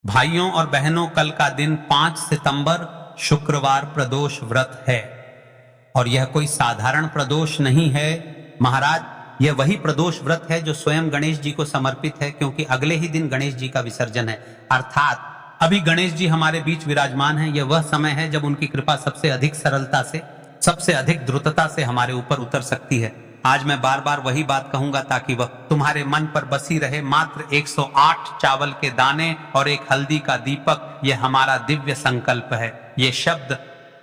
भाइयों और बहनों, कल का दिन 5 सितंबर शुक्रवार प्रदोष व्रत है और यह कोई साधारण प्रदोष नहीं है महाराज। यह वही प्रदोष व्रत है जो स्वयं गणेश जी को समर्पित है, क्योंकि अगले ही दिन गणेश जी का विसर्जन है। अर्थात अभी गणेश जी हमारे बीच विराजमान हैं। यह वह समय है जब उनकी कृपा सबसे अधिक सरलता से, सबसे अधिक द्रुतता से हमारे ऊपर उतर सकती है। आज मैं बार बार वही बात कहूंगा ताकि वह तुम्हारे मन पर बसी रहे। मात्र 108 चावल के दाने और एक हल्दी का दीपक, यह हमारा दिव्य संकल्प है। ये शब्द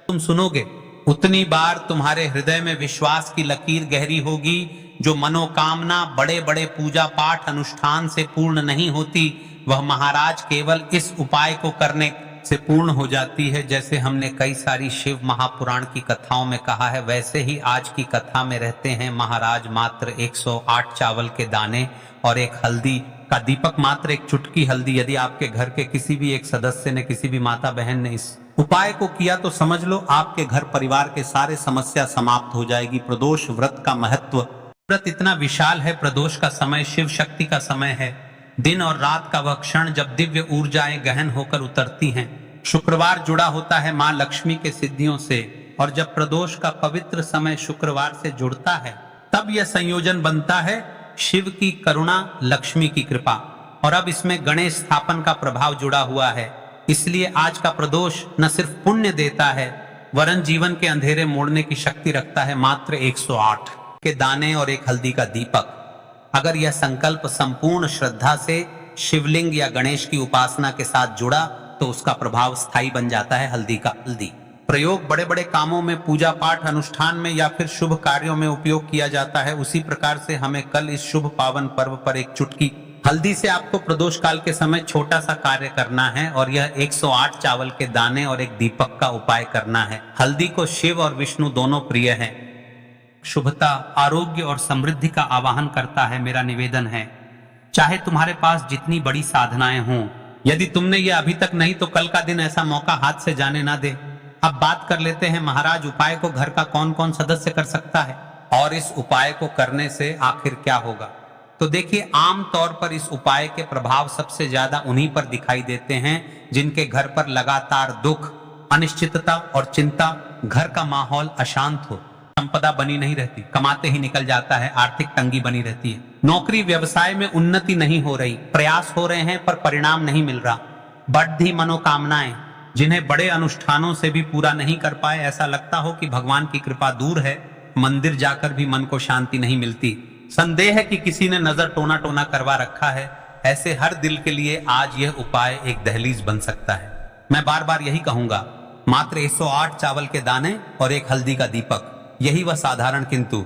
तुम सुनोगे उतनी बार तुम्हारे हृदय में विश्वास की लकीर गहरी होगी। जो मनोकामना बड़े बड़े पूजा पाठ अनुष्ठान से पूर्ण नहीं होती, वह महाराज केवल इस उपाय को करने से पूर्ण हो जाती है। जैसे हमने कई सारी शिव महापुराण की कथाओं में कहा है, वैसे ही आज की कथा में रहते हैं महाराज। मात्र 108 चावल के दाने और एक हल्दी का दीपक, मात्र एक चुटकी हल्दी। यदि आपके घर के किसी भी एक सदस्य ने, किसी भी माता बहन ने इस उपाय को किया तो समझ लो आपके घर परिवार के सारे समस्या समाप्त हो जाएगी। प्रदोष व्रत का महत्व, व्रत इतना विशाल है। प्रदोष का समय शिव शक्ति का समय है। दिन और रात का वह क्षण जब दिव्य ऊर्जाएं गहन होकर उतरती हैं। शुक्रवार जुड़ा होता है मां लक्ष्मी के सिद्धियों से, और जब प्रदोष का पवित्र समय शुक्रवार से जुड़ता है तब यह संयोजन बनता है शिव की करुणा, लक्ष्मी की कृपा, और अब इसमें गणेश स्थापन का प्रभाव जुड़ा हुआ है। इसलिए आज का प्रदोष न सिर्फ पुण्य देता है, वरन जीवन के अंधेरे मोड़ने की शक्ति रखता है। मात्र 108 के दाने और एक हल्दी का दीपक, अगर यह संकल्प संपूर्ण श्रद्धा से शिवलिंग या गणेश की उपासना के साथ जुड़ा तो उसका प्रभाव स्थायी बन जाता है। हल्दी का हल्दी प्रयोग बड़े बड़े कामों में, पूजा पाठ अनुष्ठान में या फिर शुभ कार्यों में उपयोग किया जाता है। उसी प्रकार से हमें कल इस शुभ पावन पर्व पर एक चुटकी हल्दी से आपको प्रदोष काल के समय छोटा सा कार्य करना है, और यह 108 चावल के दाने और एक दीपक का उपाय करना है। हल्दी को शिव और विष्णु दोनों प्रिय हैं। शुभता, आरोग्य और समृद्धि का आवाहन करता है। मेरा निवेदन है, चाहे तुम्हारे पास जितनी बड़ी साधनाएं हों, यदि तुमने ये अभी तक नहीं तो कल का दिन ऐसा मौका हाथ से जाने ना दे। अब बात कर लेते हैं महाराज, उपाय को घर का कौन कौन सदस्य कर सकता है और इस उपाय को करने से आखिर क्या होगा। तो देखिए, आम तौर पर इस उपाय के प्रभाव सबसे ज्यादा उन्हीं पर दिखाई देते हैं जिनके घर पर लगातार दुख, अनिश्चितता और चिंता, घर का माहौल अशांत हो, संपदा बनी नहीं रहती, कमाते ही निकल जाता है, आर्थिक तंगी बनी रहती है, नौकरी व्यवसाय में उन्नति नहीं हो रही, प्रयास हो रहे हैं पर परिणाम नहीं मिल रहा, बढ़ती मनोकामनाएं जिन्हें बड़े अनुष्ठानों से भी पूरा नहीं कर पाए, ऐसा लगता हो कि भगवान की कृपा दूर है, मंदिर जाकर भी मन को शांति नहीं मिलती, संदेह है कि किसी ने नजर टोना टोना करवा रखा है। ऐसे हर दिल के लिए आज यह उपाय एक दहलीज बन सकता है। मैं बार बार यही कहूंगा, मात्र 108 चावल के दाने और एक हल्दी का दीपक, यही वह साधारण किंतु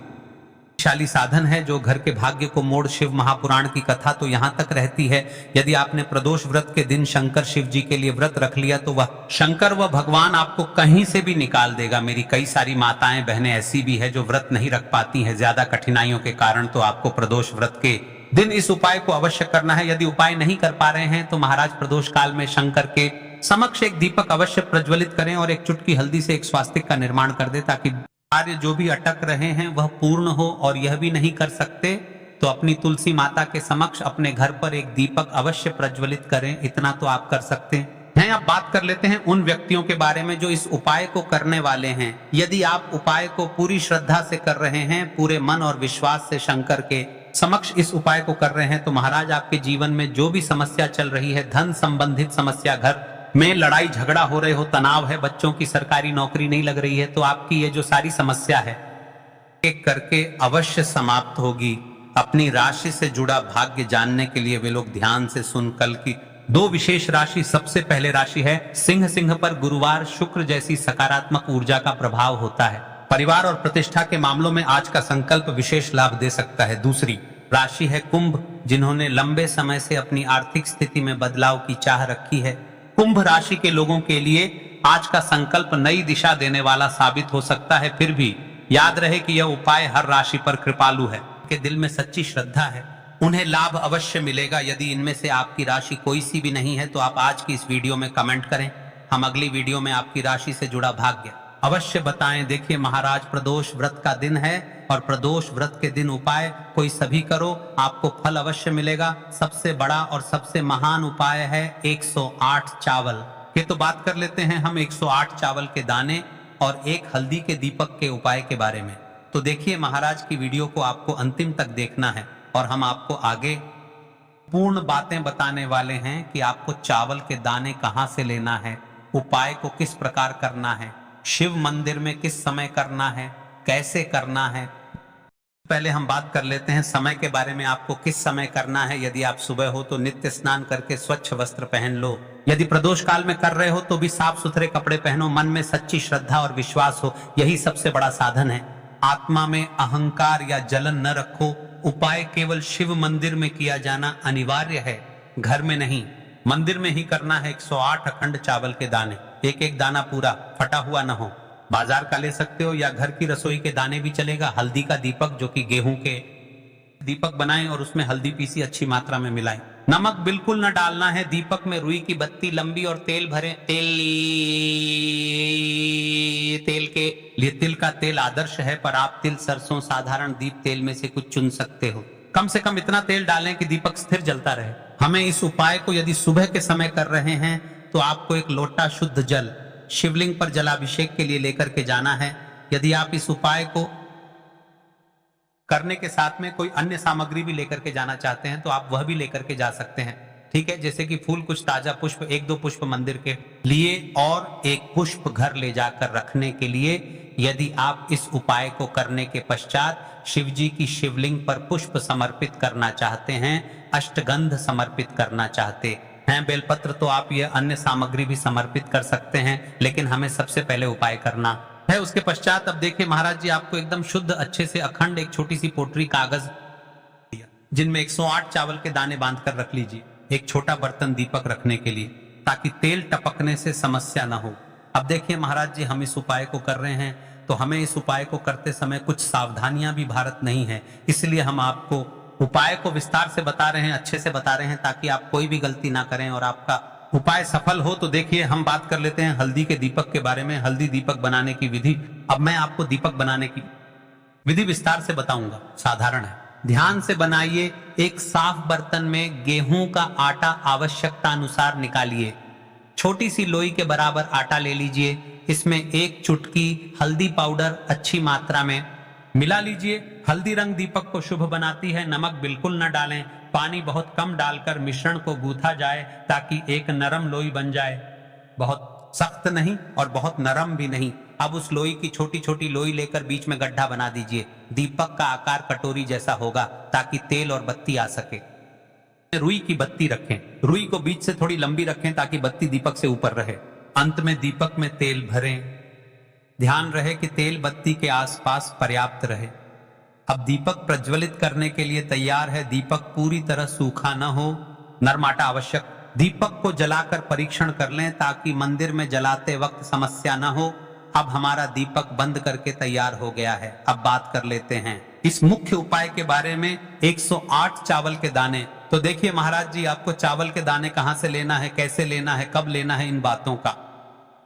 शक्तिशाली साधन है जो घर के भाग्य को मोड़। शिव महापुराण की कथा तो यहां तक रहती है, यदि आपने प्रदोष व्रत के दिन शंकर शिव जी के लिए व्रत रख लिया तो वह शंकर व भगवान आपको कहीं से भी निकाल देगा। मेरी कई सारी माताएं बहनें ऐसी भी है जो व्रत नहीं रख पाती हैं ज्यादा कठिनाइयों के कारण, तो आपको प्रदोष व्रत के दिन इस उपाय को अवश्य करना है। यदि उपाय नहीं कर पा रहे हैं तो महाराज प्रदोष काल में शंकर के समक्ष एक दीपक अवश्य प्रज्वलित करें और एक चुटकी हल्दी से एक स्वास्तिक का निर्माण कर दे, ताकि कार्य जो भी अटक रहे हैं वह पूर्ण हो। और यह भी नहीं कर सकते तो अपनी तुलसी माता के समक्ष अपने घर पर एक दीपक अवश्य प्रज्वलित करें। इतना तो आप कर सकते हैं। अब बात कर लेते हैं उन व्यक्तियों के बारे में जो इस उपाय को करने वाले हैं। यदि आप उपाय को पूरी श्रद्धा से कर रहे हैं, पूरे मन और विश्वास से शंकर के समक्ष इस उपाय को कर रहे हैं, तो महाराज आपके जीवन में जो भी समस्या चल रही है, धन संबंधित समस्या, घर में लड़ाई झगड़ा हो रहे हो, तनाव है, बच्चों की सरकारी नौकरी नहीं लग रही है, तो आपकी ये जो सारी समस्या है एक करके अवश्य समाप्त होगी। अपनी राशि से जुड़ा भाग्य जानने के लिए वे लोग ध्यान से सुन। कल की दो विशेष राशि, सबसे पहले राशि है सिंह। सिंह पर गुरुवार, शुक्र जैसी सकारात्मक ऊर्जा का प्रभाव होता है। परिवार और प्रतिष्ठा के मामलों में आज का संकल्प विशेष लाभ दे सकता है। दूसरी राशि है कुंभ, जिन्होंने लंबे समय से अपनी आर्थिक स्थिति में बदलाव की चाह रखी है। कुंभ राशि के लोगों के लिए आज का संकल्प नई दिशा देने वाला साबित हो सकता है। फिर भी याद रहे कि यह उपाय हर राशि पर कृपालु है। के दिल में सच्ची श्रद्धा है, उन्हें लाभ अवश्य मिलेगा। यदि इनमें से आपकी राशि कोई सी भी नहीं है तो आप आज की इस वीडियो में कमेंट करें। हम अगली वीडियो में आपकी राशि से जुड़ा भाग्य अवश्य बताएं। देखिए महाराज, प्रदोष व्रत का दिन है और प्रदोष व्रत के दिन उपाय कोई सभी करो, आपको फल अवश्य मिलेगा। सबसे बड़ा और सबसे महान उपाय है 108 चावल। ये तो बात कर लेते हैं हम 108 चावल के दाने और एक हल्दी के दीपक के उपाय के बारे में। तो देखिए महाराज की वीडियो को आपको अंतिम तक देखना है और हम आपको आगे पूर्ण बातें बताने वाले हैं कि आपको चावल के दाने कहां से लेना है, उपाय को किस प्रकार करना है, शिव मंदिर में किस समय करना है, कैसे करना है। पहले हम बात कर लेते हैं समय के बारे में, आपको किस समय करना है। यदि आप सुबह हो तो नित्य स्नान करके स्वच्छ वस्त्र पहन लो। यदि प्रदोष काल में कर रहे हो तो भी साफ सुथरे कपड़े पहनो, मन में सच्ची श्रद्धा और विश्वास हो, यही सबसे बड़ा साधन है। आत्मा में अहंकार या जलन न रखो। उपाय केवल शिव मंदिर में किया जाना अनिवार्य है, घर में नहीं। मंदिर में ही करना है। 108 अखंड चावल के दाने, एक एक दाना पूरा फटा हुआ न हो। बाजार का ले सकते हो या घर की रसोई के दाने भी चलेगा। हल्दी का दीपक, जो कि गेहूं के दीपक बनाएं और उसमें हल्दी पीसी अच्छी मात्रा में मिलाएं। नमक बिल्कुल न डालना है। दीपक में रुई की बत्ती लंबी और तेल भरें। तेल के लिए तिल का तेल आदर्श है, पर आप तिल, सरसों, साधारण दीप तेल में से कुछ चुन सकते हो। कम से कम इतना तेल डालें कि दीपक स्थिर जलता रहे। हमें इस उपाय को यदि सुबह के समय कर रहे हैं तो आपको एक लोटा शुद्ध जल शिवलिंग पर जलाभिषेक के लिए लेकर के जाना है। यदि आप इस उपाय को करने के साथ में कोई अन्य सामग्री भी लेकर के जाना चाहते हैं तो आप वह भी लेकर के जा सकते हैं, ठीक है। जैसे कि फूल, कुछ ताजा पुष्प, 1-2 पुष्प मंदिर के लिए और एक पुष्प घर ले जाकर रखने के लिए। यदि आप इस उपाय को करने के पश्चात शिव जी की शिवलिंग पर पुष्प समर्पित करना चाहते हैं, अष्टगंध समर्पित करना चाहते हैं, बेलपत्र, तो आप ये अन्य सामग्री भी समर्पित कर सकते हैं, लेकिन हमें सबसे पहले उपाय करना है। उसके पश्चात अब देखिए महाराज जी, आपको एकदम शुद्ध अच्छे से अखंड एक छोटी सी पोटरी कागज दिया, जिनमें 108 चावल के दाने बांध कर रख लीजिए। एक छोटा बर्तन दीपक रखने के लिए, ताकि तेल टपकने से समस्या ना हो। अब देखिए महाराज जी, हम इस उपाय को कर रहे हैं तो हमें इस उपाय को करते समय कुछ सावधानियां भी भारत नहीं है, इसलिए हम आपको उपाय को विस्तार से बता रहे हैं, अच्छे से बता रहे हैं, ताकि आप कोई भी गलती ना करें और आपका उपाय सफल हो। तो देखिए हम बात कर लेते हैं हल्दी के दीपक के बारे में। हल्दी दीपक बनाने की विधि, अब मैं आपको दीपक बनाने की विधि विस्तार से बताऊंगा, साधारण है, ध्यान से बनाइए। एक साफ बर्तन में गेहूं का आटा आवश्यकता अनुसार निकालिए। छोटी सी लोई के बराबर आटा ले लीजिए। इसमें 1 चुटकी हल्दी पाउडर अच्छी मात्रा में मिला लीजिए। हल्दी रंग दीपक को शुभ बनाती है। नमक बिल्कुल न डालें। पानी बहुत कम डालकर मिश्रण को गूथा जाए, ताकि एक नरम लोई बन जाए, बहुत सख्त नहीं और बहुत नरम भी नहीं। अब उस लोई की छोटी छोटी लोई लेकर बीच में गड्ढा बना दीजिए। दीपक का आकार कटोरी जैसा होगा, ताकि तेल और बत्ती आ सके। रुई की बत्ती रखें। रुई को बीच से थोड़ी लंबी रखें, ताकि बत्ती दीपक से ऊपर रहे। अंत में दीपक में तेल भरें। ध्यान रहे कि तेल बत्ती के आसपास पर्याप्त रहे। अब दीपक प्रज्वलित करने के लिए तैयार है। दीपक पूरी तरह सूखा न हो, नरम आटा आवश्यक। दीपक को जलाकर परीक्षण कर लें, ताकि मंदिर में जलाते वक्त समस्या न हो। अब हमारा दीपक बंद करके तैयार हो गया है। अब बात कर लेते हैं इस मुख्य उपाय के बारे में, 108 चावल के दाने। तो देखिए महाराज जी, आपको चावल के दाने कहां से लेना है, कैसे लेना है, कब लेना है, इन बातों का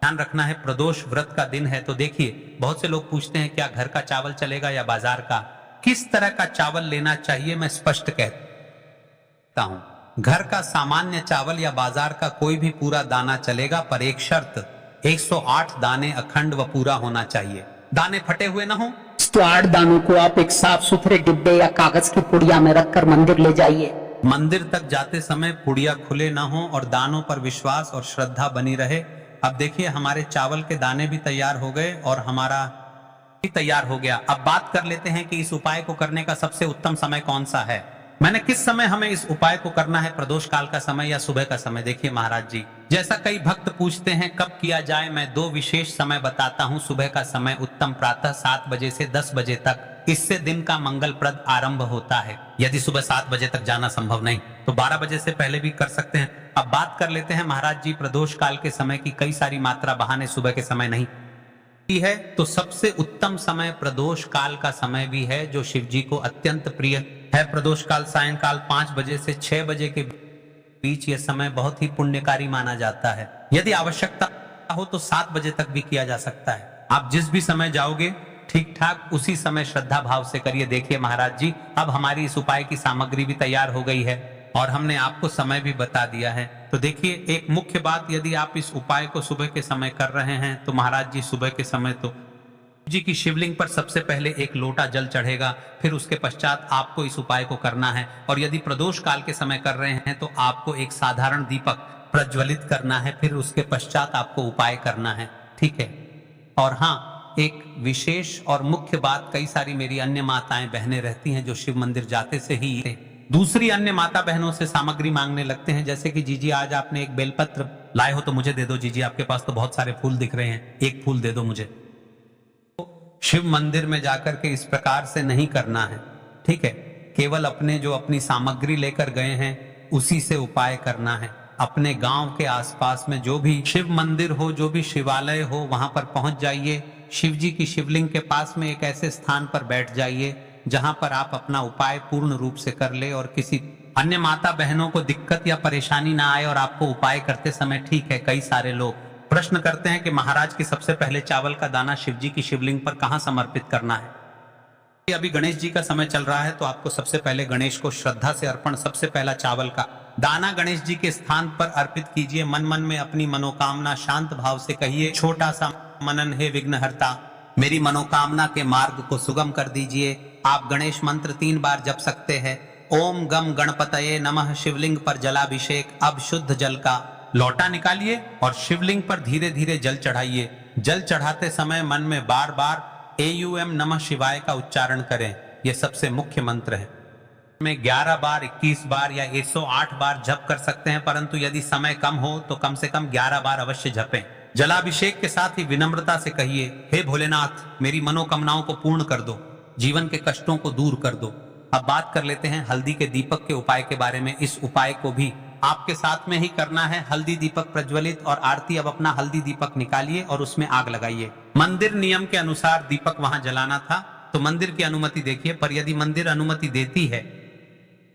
ध्यान रखना है। प्रदोष व्रत का दिन है, तो देखिए बहुत से लोग पूछते हैं क्या घर का चावल चलेगा या बाजार का। किस तरह का चावल लेना चाहिए मैं स्पष्ट कहता हूं। घर का सामान्य चावल या बाजार का कोई भी पूरा दाना चलेगा, पर एक शर्त, 108 दाने अखंड व पूरा होना चाहिए। दाने फटे हुए ना हो। 108 दानों को आप एक साफ सुथरे डिब्बे या कागज की पुड़िया में रखकर मंदिर ले जाइए। मंदिर तक जाते समय पुड़िया खुले ना हो और दानों पर विश्वास और श्रद्धा बनी रहे। अब देखिए हमारे चावल के दाने भी तैयार हो गए और हमारा भी तैयार हो गया। अब बात कर लेते हैं कि इस उपाय को करने का सबसे उत्तम समय कौन सा है। मैंने किस समय हमें इस उपाय को करना है, प्रदोष काल का समय या सुबह का समय। देखिए महाराज जी, जैसा कई भक्त पूछते हैं कब किया जाए, मैं 2 विशेष समय बताता हूं। सुबह का समय उत्तम, प्रातः 7 बजे से 10 बजे तक, इससे दिन का मंगलप्रद आरंभ होता है। यदि सुबह 7 बजे तक जाना संभव नहीं तो 12 बजे से पहले भी कर सकते हैं। अब बात कर लेते हैं महाराज जी, प्रदोष काल के समय की कई सारी मात्रा बहाने सुबह के समय नहीं है, तो सबसे उत्तम समय प्रदोष काल का समय भी है, जो शिव जी को अत्यंत प्रिय है। प्रदोष काल सायंकाल 5 बजे से 6 बजे के बीच यह समय बहुत ही पुण्यकारी माना जाता है। यदि आवश्यकता हो तो 7 बजे तक भी किया जा सकता है। आप जिस भी समय जाओगे ठीक ठाक उसी समय श्रद्धा भाव से करिए। देखिए महाराज जी, अब हमारी इस उपाय की सामग्री भी तैयार हो गई है और हमने आपको समय भी बता दिया है। तो देखिए एक मुख्य बात, यदि आप इस उपाय को सुबह के समय कर रहे हैं तो महाराज जी सुबह के समय तो जी की शिवलिंग पर सबसे पहले एक लोटा जल चढ़ेगा, फिर उसके पश्चात आपको इस उपाय को करना है। और यदि प्रदोष काल के समय कर रहे हैं तो आपको एक साधारण दीपक प्रज्वलित करना है, फिर उसके पश्चात आपको उपाय करना है, ठीक है। और हाँ, एक विशेष और मुख्य बात, कई सारी मेरी अन्य माताएं बहनें रहती हैं जो शिव मंदिर जाते से ही दूसरी अन्य माता बहनों से सामग्री मांगने लगते हैं, जैसे कि जीजी आज आपने एक बेलपत्र लाए हो तो मुझे दे दो जीजी, आपके पास तो बहुत सारे फूल दिख रहे हैं, एक फूल दे दो मुझे। शिव मंदिर में जाकर के इस प्रकार से नहीं करना है, ठीक है। केवल अपने जो अपनी सामग्री लेकर गए हैं उसी से उपाय करना है। अपने गांव के आसपास में जो भी शिव मंदिर हो, जो भी शिवालय हो, वहां पर पहुंच जाइए। शिव जी की शिवलिंग के पास में एक ऐसे स्थान पर बैठ जाइए जहां पर आप अपना उपाय पूर्ण रूप से कर ले और किसी अन्य माता बहनों को दिक्कत या परेशानी ना आए और आपको उपाय करते समय, ठीक है। कई सारे लोग प्रश्न करते हैं कि महाराज की सबसे पहले चावल का दाना शिव जी की शिवलिंग पर कहां समर्पित करना है। अभी गणेश जी का समय चल रहा है तो आपको सबसे पहले गणेश को श्रद्धा से अर्पण, सबसे पहला चावल का दाना गणेश जी के स्थान पर अर्पित कीजिए। मन मन में अपनी मनोकामना शांत भाव से कहिए, छोटा सा मनन हे विघ्नहर्ता, मेरी मनोकामना के मार्ग को सुगम कर दीजिए। आप गणेश मंत्र 3 बार जप सकते हैं। ओम गम गणपतये नमः। शिवलिंग पर जलाभिषेक। अब शुद्ध जल का लोटा निकालिए और शिवलिंग पर धीरे धीरे जल चढ़ाइए। जल चढ़ाते समय मन में बार बार AUM नमः शिवाय का उच्चारण करें, यह सबसे मुख्य मंत्र है। में 11 बार, 21 बार या 108 बार जप कर सकते हैं, परंतु यदि समय कम हो तो कम से कम 11 बार अवश्य जपें। जलाभिषेक के साथ ही विनम्रता से कहिए, हे भोलेनाथ, मेरी मनोकामनाओं को पूर्ण कर दो, जीवन के कष्टों को दूर कर दो। अब बात कर लेते हैं हल्दी के दीपक के उपाय के बारे में। इस उपाय को भी आपके साथ में ही करना है। हल्दी दीपक प्रज्वलित और आरती। अब अपना हल्दी दीपक निकालिए और उसमें आग लगाइए। मंदिर नियम के अनुसार दीपक वहां जलाना था तो मंदिर की अनुमति देखिए, पर यदि मंदिर अनुमति देती है,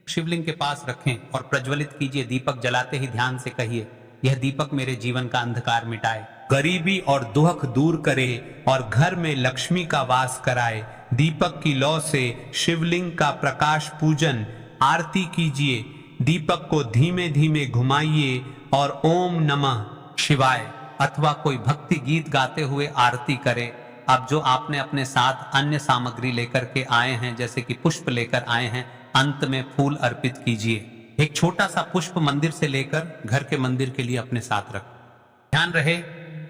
शिवलिंग के पास रखें और प्रज्वलित कीजिए। दीपक जलाते ही ध्यान से कहिए, यह दीपक मेरे जीवन का अंधकार मिटाए, गरीबी और दुख दूर करे और घर में लक्ष्मी का वास कराए। दीपक की लौ से शिवलिंग का प्रकाश पूजन आरती कीजिए। दीपक को धीमे धीमे घुमाइए और ओम नमः शिवाय अथवा कोई भक्ति गीत गाते हुए आरती करें। अब जो आपने अपने साथ अन्य सामग्री लेकर के आए हैं, जैसे कि पुष्प लेकर आए हैं, अंत में फूल अर्पित कीजिए। एक छोटा सा पुष्प मंदिर से लेकर घर के मंदिर के लिए अपने साथ रख। ध्यान रहे,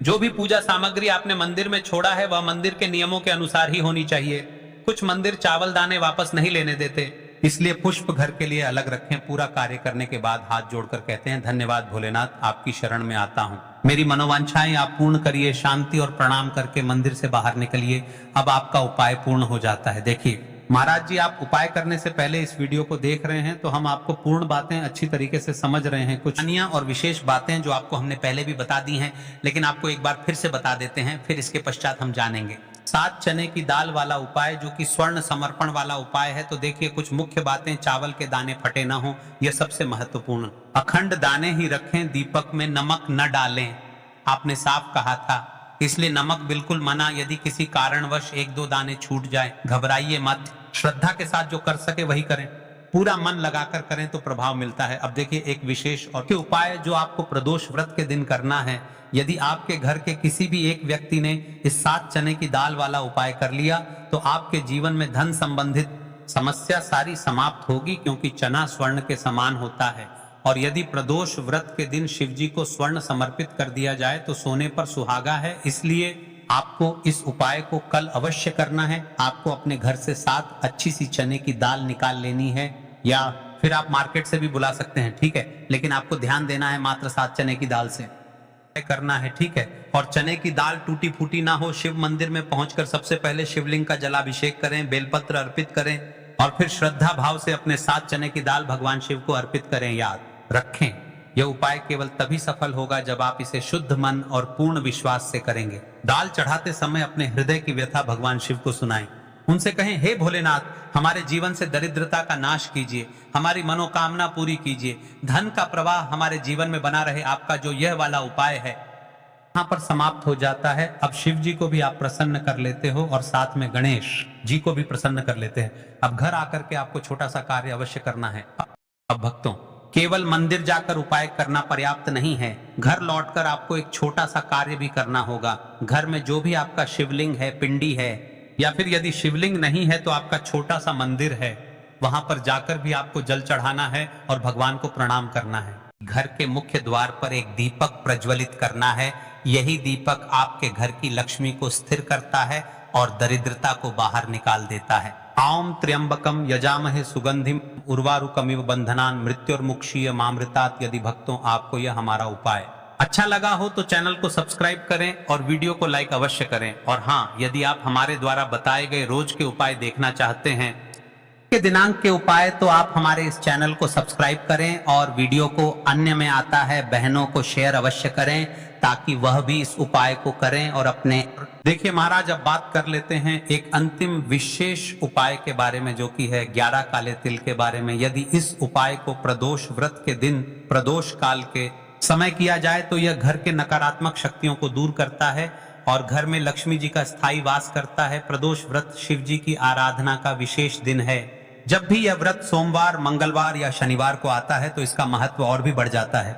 जो भी पूजा सामग्री आपने मंदिर में छोड़ा है वह मंदिर के नियमों के अनुसार ही होनी चाहिए। कुछ मंदिर चावल दाने वापस नहीं लेने देते, इसलिए पुष्प घर के लिए अलग रखें। पूरा कार्य करने के बाद हाथ जोड़कर कहते हैं, धन्यवाद भोलेनाथ, आपकी शरण में आता हूं, मेरी मनोवांछाएं आप पूर्ण करिए। शांति और प्रणाम करके मंदिर से बाहर निकलिए। अब आपका उपाय पूर्ण हो जाता है। देखिए महाराज जी, आप उपाय करने से पहले इस वीडियो को देख रहे हैं तो हम आपको पूर्ण बातें अच्छी तरीके से समझ रहे हैं। कुछ अन्य और विशेष बातें जो आपको हमने पहले भी बता दी हैं, लेकिन आपको एक बार फिर से बता देते हैं, फिर इसके पश्चात हम जानेंगे। 7 चने की दाल वाला उपाय, जो कि स्वर्ण समर्पण वाला उपाय है। तो देखिए कुछ मुख्य बातें, चावल के दाने फटे ना हो, यह सबसे महत्वपूर्ण। अखंड दाने ही रखें, दीपक में नमक न डालें, आपने साफ कहा था, इसलिए नमक बिल्कुल मना। यदि किसी कारणवश 1-2 दाने छूट जाए, घबराइए मत, श्रद्धा के साथ जो कर सके वही करें, पूरा मन लगाकर करें तो प्रभाव मिलता है। अब देखिए एक विशेष और उपाय जो आपको प्रदोष व्रत के दिन करना है। यदि आपके घर के किसी भी एक व्यक्ति ने इस 7 चने की दाल वाला उपाय कर लिया तो आपके जीवन में धन संबंधित समस्या सारी समाप्त होगी, क्योंकि चना स्वर्ण के समान होता है। और यदि प्रदोष व्रत के दिन शिव जी को स्वर्ण समर्पित कर दिया जाए तो सोने पर सुहागा है। इसलिए आपको इस उपाय को कल अवश्य करना है। आपको अपने घर से 7 अच्छी सी चने की दाल निकाल लेनी है, या फिर आप मार्केट से भी बुला सकते हैं, ठीक है, लेकिन आपको ध्यान देना है मात्र 7 चने की दाल से करना है, ठीक है। और चने की दाल टूटी फूटी ना हो। शिव मंदिर में पहुंचकर सबसे पहले शिवलिंग का जलाभिषेक करें, बेलपत्र अर्पित करें और फिर श्रद्धा भाव से अपने 7 चने की दाल भगवान शिव को अर्पित करें। याद रखें, यह उपाय केवल तभी सफल होगा जब आप इसे शुद्ध मन और पूर्ण विश्वास से करेंगे। दाल चढ़ाते समय अपने हृदय की व्यथा भगवान शिव को सुनाएं। उनसे कहें, हे भोलेनाथ, हमारे जीवन से दरिद्रता का नाश कीजिए, हमारी मनोकामना पूरी कीजिए, धन का प्रवाह हमारे जीवन में बना रहे। आपका जो यह वाला उपाय है यहाँ पर समाप्त हो जाता है। अब शिव जी को भी आप प्रसन्न कर लेते हो और साथ में गणेश जी को भी प्रसन्न कर लेते हैं। अब घर आकर के आपको छोटा सा कार्य अवश्य करना है। अब भक्तों, केवल मंदिर जाकर उपाय करना पर्याप्त नहीं है, घर लौटकर आपको एक छोटा सा कार्य भी करना होगा। घर में जो भी आपका शिवलिंग है, पिंडी है, या फिर यदि शिवलिंग नहीं है तो आपका छोटा सा मंदिर है, वहां पर जाकर भी आपको जल चढ़ाना है और भगवान को प्रणाम करना है। घर के मुख्य द्वार पर एक दीपक प्रज्वलित करना है। यही दीपक आपके घर की लक्ष्मी को स्थिर करता है और दरिद्रता को बाहर निकाल देता है। ओम त्र्यंबकम यजामहे सुगंधिम उर्वारुकमिव बंधनान मृत्युर्मुक्षीय मामृतात्। यदि भक्तों आपको यह हमारा उपाय अच्छा लगा हो तो चैनल को सब्सक्राइब करें और वीडियो को लाइक अवश्य करें। और हाँ, यदि आप हमारे द्वारा बताए गए रोज के उपाय देखना चाहते हैं के दिनांक के उपाय, तो आप हमारे इस चैनल को सब्सक्राइब करें और वीडियो को अन्य में आता है बहनों को शेयर अवश्य करें ताकि वह भी इस उपाय को करें और अपने। देखिए महाराज, अब बात कर लेते हैं एक अंतिम विशेष उपाय के बारे में, जो कि है 11 काले तिल के बारे में। यदि इस उपाय को प्रदोष व्रत के दिन, प्रदोष काल के समय किया जाए तो यह घर के नकारात्मक शक्तियों को दूर करता है और घर में लक्ष्मी जी का स्थायी वास करता है। प्रदोष व्रत शिव जी की आराधना का विशेष दिन है। जब भी यह व्रत सोमवार, मंगलवार या शनिवार को आता है तो इसका महत्व और भी बढ़ जाता है।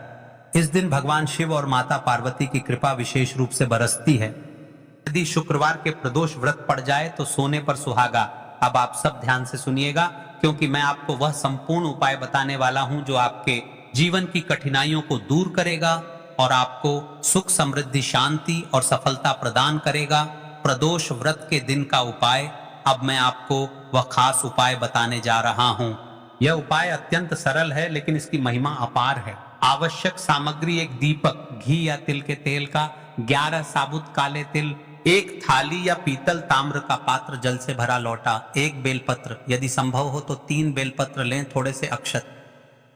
इस दिन भगवान शिव और माता पार्वती की कृपा विशेष रूप से बरसती है। यदि शुक्रवार के प्रदोष व्रत पड़ जाए तो सोने पर सुहागा। अब आप सब ध्यान से सुनिएगा, क्योंकि मैं आपको वह संपूर्ण उपाय बताने वाला हूं जो आपके जीवन की कठिनाइयों को दूर करेगा और आपको सुख, समृद्धि, शांति और सफलता प्रदान करेगा। प्रदोष व्रत के दिन का उपाय अब मैं आपको वह खास उपाय बताने जा रहा हूं। यह उपाय अत्यंत सरल है लेकिन इसकी महिमा अपार है। आवश्यक सामग्री: एक दीपक, घी या तिल के तेल का, 11 साबुत काले तिल, एक थाली या पीतल ताम्र का पात्र जल से भरा लोटा, एक बेलपत्र, यदि संभव हो तो 3 बेलपत्र लें, थोड़े से अक्षत,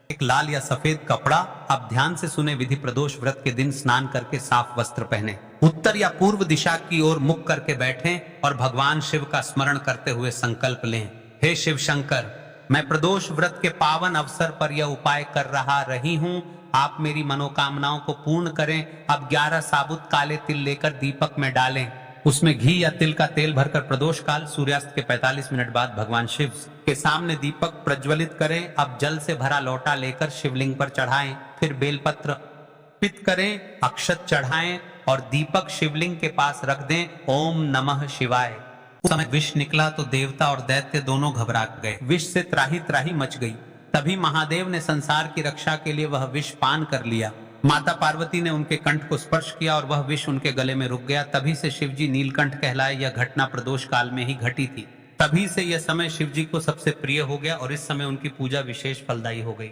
एक लाल या सफेद कपड़ा। अब ध्यान से सुने विधि: प्रदोष व्रत के दिन स्नान करके साफ वस्त्र पहने, उत्तर या पूर्व दिशा की ओर मुख करके बैठें और भगवान शिव का स्मरण करते हुए संकल्प लें, हे शिव शंकर, मैं प्रदोष व्रत के पावन अवसर पर यह उपाय कर रही हूँ, आप मेरी मनोकामनाओं को पूर्ण करें। अब 11 साबुत काले तिल लेकर दीपक में डालें, उसमें घी या तिल का तेल भरकर प्रदोष काल सूर्यास्त के 45 मिनट बाद भगवान शिव के सामने दीपक प्रज्वलित करें। अब जल से भरा लोटा लेकर शिवलिंग पर चढ़ाएं, फिर बेलपत्र अर्पित करें, अक्षत चढ़ाएं और दीपक शिवलिंग के पास रख दें। ओम नमः शिवाय। उस समय विष निकला तो देवता और दैत्य दोनों घबरा गए। विष से त्राही त्राही मच गई। तभी महादेव ने संसार की रक्षा के लिए वह विष पान कर लिया। माता पार्वती ने उनके कंठ को स्पर्श किया और वह विष उनके गले में रुक गया। तभी से शिवजी नीलकंठ कहलाए। यह घटना प्रदोष काल में ही घटी थी। तभी से यह समय शिवजी को सबसे प्रिय हो गया और इस समय उनकी पूजा विशेष फलदायी हो गई।